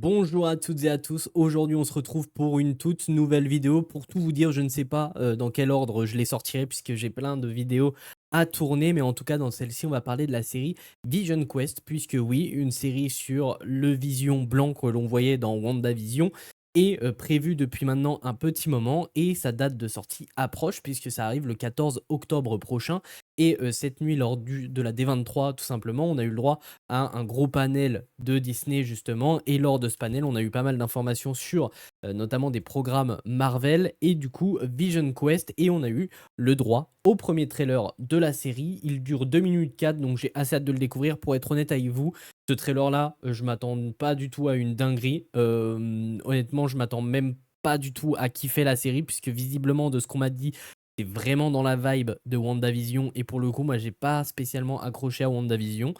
Bonjour à toutes et à tous, aujourd'hui on se retrouve pour une toute nouvelle vidéo. Pour tout vous dire, je ne sais pas dans quel ordre je les sortirai puisque j'ai plein de vidéos à tourner, mais en tout cas dans celle-ci on va parler de la série Vision Quest, puisque oui, une série sur le Vision blanc que l'on voyait dans WandaVision est prévue depuis maintenant un petit moment et sa date de sortie approche puisque ça arrive le 14 octobre prochain. Et cette nuit lors de la D23 tout simplement, on a eu le droit à un gros panel de Disney justement, et lors de ce panel on a eu pas mal d'informations sur notamment des programmes Marvel et du coup Vision Quest, et on a eu le droit au premier trailer de la série. Il dure 2 minutes 4, donc j'ai assez hâte de le découvrir. Pour être honnête avec vous, ce trailer là, je m'attends pas du tout à une dinguerie. Honnêtement, je m'attends même pas du tout à kiffer la série puisque visiblement de ce qu'on m'a dit, c'est vraiment dans la vibe de WandaVision, et pour le coup moi j'ai pas spécialement accroché à WandaVision.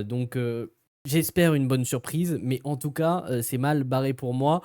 Donc j'espère une bonne surprise, mais en tout cas, c'est mal barré pour moi,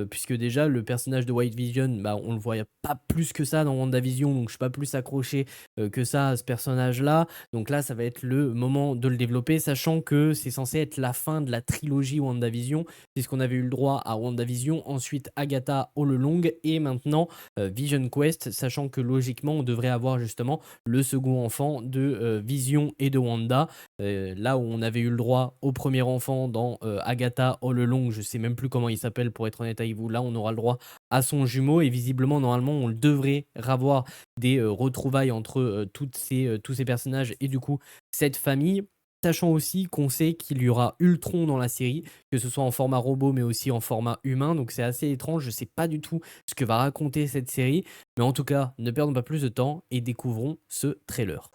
puisque déjà le personnage de White Vision, bah, on le voyait pas plus que ça dans WandaVision, donc je suis pas plus accroché, que ça à ce personnage-là. Donc là, ça va être le moment de le développer, sachant que c'est censé être la fin de la trilogie WandaVision, puisqu'on avait eu le droit à WandaVision, ensuite Agatha All Along et maintenant, Vision Quest, sachant que logiquement, on devrait avoir justement le second enfant de, Vision et de Wanda. Là où on avait eu le droit au premier enfant dans Agatha All Along, je sais même plus comment il s'appelle pour être honnête avec vous, là on aura le droit à son jumeau, et visiblement normalement on devrait avoir des retrouvailles entre tous ces personnages et du coup cette famille. Sachant aussi qu'on sait qu'il y aura Ultron dans la série, que ce soit en format robot mais aussi en format humain, donc c'est assez étrange, je sais pas du tout ce que va raconter cette série, mais en tout cas ne perdons pas plus de temps et découvrons ce trailer.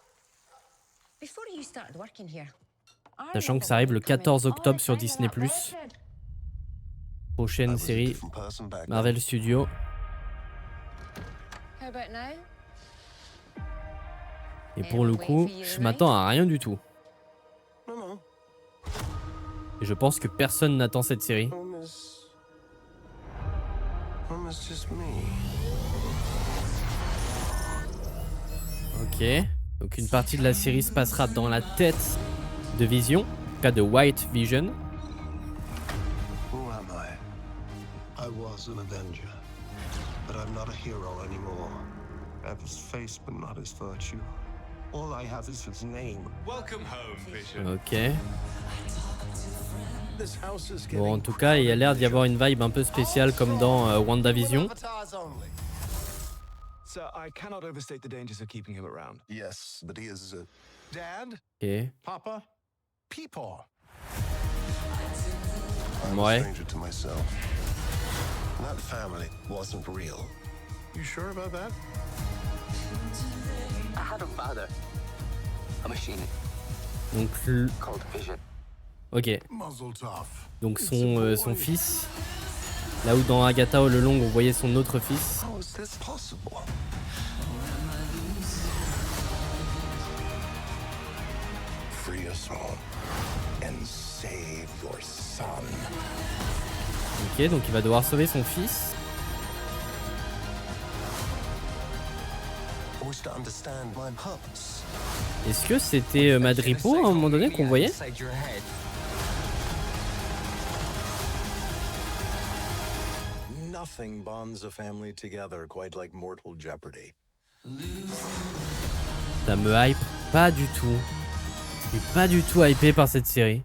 Before you started working here, I Sachant que remember ça when arrive you'd le come in 14 all the octobre sur time with Disney+. that redhead. Prochaine I was a série different person back then. Marvel Studios. How about now? Et pour le coup, je m'attends à rien du tout. No, no. Et je pense que personne n'attend cette série. Home is just me. Ok. Donc une partie de la série se passera dans la tête de Vision, en tout cas de White Vision. Who am I? I was an Avenger, but I'm not a hero anymore. I have his face, but not his virtue. All I have is his name. Welcome home, Vision. Ok. This house is Bon, en getting tout cas, il y a l'air d'y avoir une vibe un peu spéciale comme dans WandaVision. avatars only. Sir, I cannot overstate the dangers of keeping him around. Yes, but he is Dad, Ok. Papa, Peepaw. I'm Ouais. a stranger to myself. That family wasn't real. You sure about that? I had a father, a machine Donc, called Vision. ok. Muzzle tough. Donc son fils. Là où dans Agatha All Along, on voyait son autre fils. How is this possible? Free us all and save your son. Ok, donc il va devoir sauver son fils. I wish to understand my purpose. Est-ce que c'était Madripoor à un moment donné qu'on voyait? Inside your head. Nothing bonds a family together quite like mortal jeopardy. Ça me hype pas du tout. Je suis pas du tout hypé par cette série.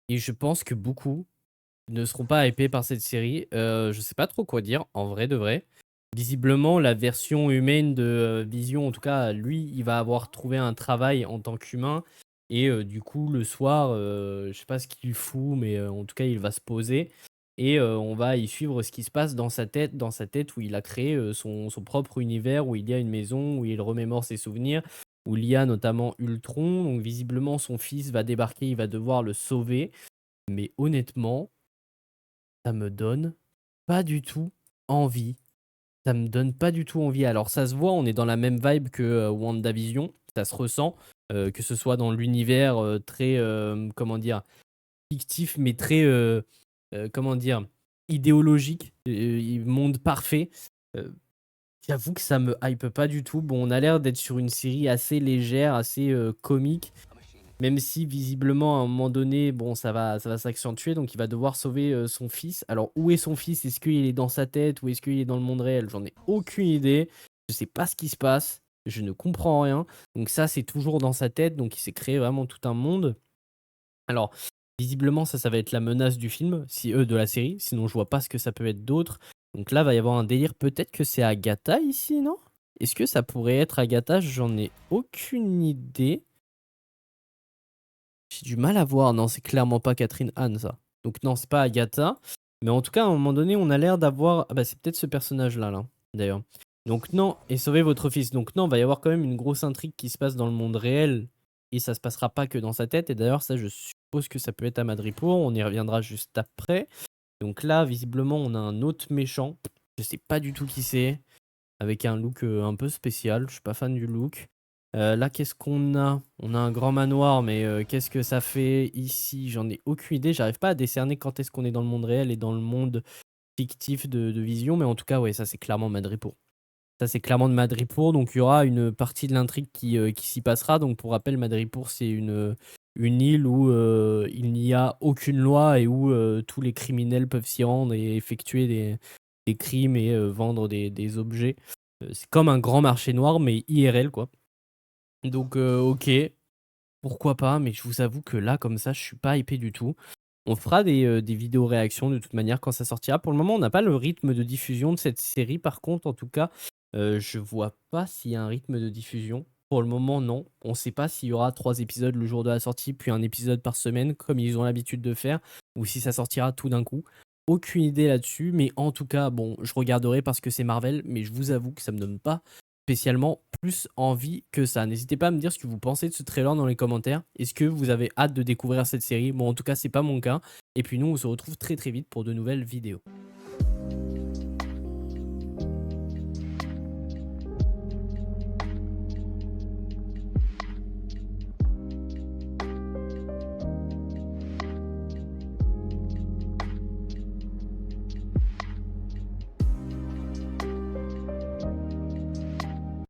Et je pense que beaucoup ne seront pas hypés par cette série. Je sais pas trop quoi dire, en vrai de vrai. Visiblement, la version humaine de Vision, en tout cas, lui, il va avoir trouvé un travail en tant qu'humain. Et du coup, le soir, je sais pas ce qu'il fout, mais en tout cas, il va se poser. Et on va y suivre ce qui se passe dans sa tête où il a créé son propre univers, où il y a une maison, où il remémore ses souvenirs, où il y a notamment Ultron. Donc visiblement, son fils va débarquer, il va devoir le sauver. Mais honnêtement, ça me donne pas du tout envie. Ça me donne pas du tout envie. Alors ça se voit, on est dans la même vibe que WandaVision, ça se ressent, que ce soit dans l'univers très, comment dire, fictif, mais très, comment dire, idéologique, monde parfait. Euh, J'avoue que ça me hype pas du tout. Bon, on a l'air d'être sur une série assez légère, assez comique, Même si visiblement à un moment donné, bon, ça va s'accentuer, donc il va devoir sauver son fils. Alors où est son fils? Est-ce qu'il est dans sa tête ou est-ce qu'il est dans le monde réel? J'en ai aucune idée. Je sais pas ce qui se passe. Je ne comprends rien. Donc ça, c'est toujours dans sa tête. Donc il s'est créé vraiment tout un monde. Alors, visiblement, ça va être la menace du film, de la série. Sinon, je vois pas ce que ça peut être d'autre. Donc là, va y avoir un délire. Peut-être que c'est Agatha ici, non? Est-ce que ça pourrait être Agatha? J'en ai aucune idée. J'ai du mal à voir. Non, c'est clairement pas Catherine Anne, ça. Donc non, c'est pas Agatha. Mais en tout cas, à un moment donné, on a l'air d'avoir... Ah bah c'est peut-être ce personnage-là, là, d'ailleurs. Donc non, et sauver votre fils. Donc non, va y avoir quand même une grosse intrigue qui se passe dans le monde réel. Et ça se passera pas que dans sa tête. Et d'ailleurs, ça, je suppose que ça peut être à Madripoor. On y reviendra juste après. Donc là, visiblement, on a un autre méchant. Je sais pas du tout qui c'est. Avec un look un peu spécial. Je suis pas fan du look. Là, qu'est-ce qu'on a? On a un grand manoir, mais qu'est-ce que ça fait ici? J'en ai aucune idée. J'arrive pas à décerner quand est-ce qu'on est dans le monde réel et dans le monde fictif de Vision. Mais en tout cas, ouais, ça, c'est clairement Madripoor. Ça, c'est clairement de Madripoor. Donc, il y aura une partie de l'intrigue qui s'y passera. Donc, pour rappel, Madripoor, c'est une île où il n'y a aucune loi et où tous les criminels peuvent s'y rendre et effectuer des crimes et vendre des objets. C'est comme un grand marché noir, mais IRL, quoi. Donc, ok, pourquoi pas, mais je vous avoue que là, comme ça, je suis pas hypé du tout. On fera des vidéos réactions de toute manière quand ça sortira. Pour le moment, on n'a pas le rythme de diffusion de cette série. Par contre, en tout cas, je vois pas s'il y a un rythme de diffusion. Pour le moment, non. On sait pas s'il y aura 3 épisodes le jour de la sortie, puis un épisode par semaine, comme ils ont l'habitude de faire, ou si ça sortira tout d'un coup. Aucune idée là-dessus, mais en tout cas, bon, je regarderai parce que c'est Marvel, mais je vous avoue que ça me donne pas spécialement plus envie que ça. N'hésitez pas à me dire ce que vous pensez de ce trailer dans les commentaires. Est-ce que vous avez hâte de découvrir cette série? Bon, en tout cas, c'est pas mon cas. Et puis nous, on se retrouve très très vite pour de nouvelles vidéos.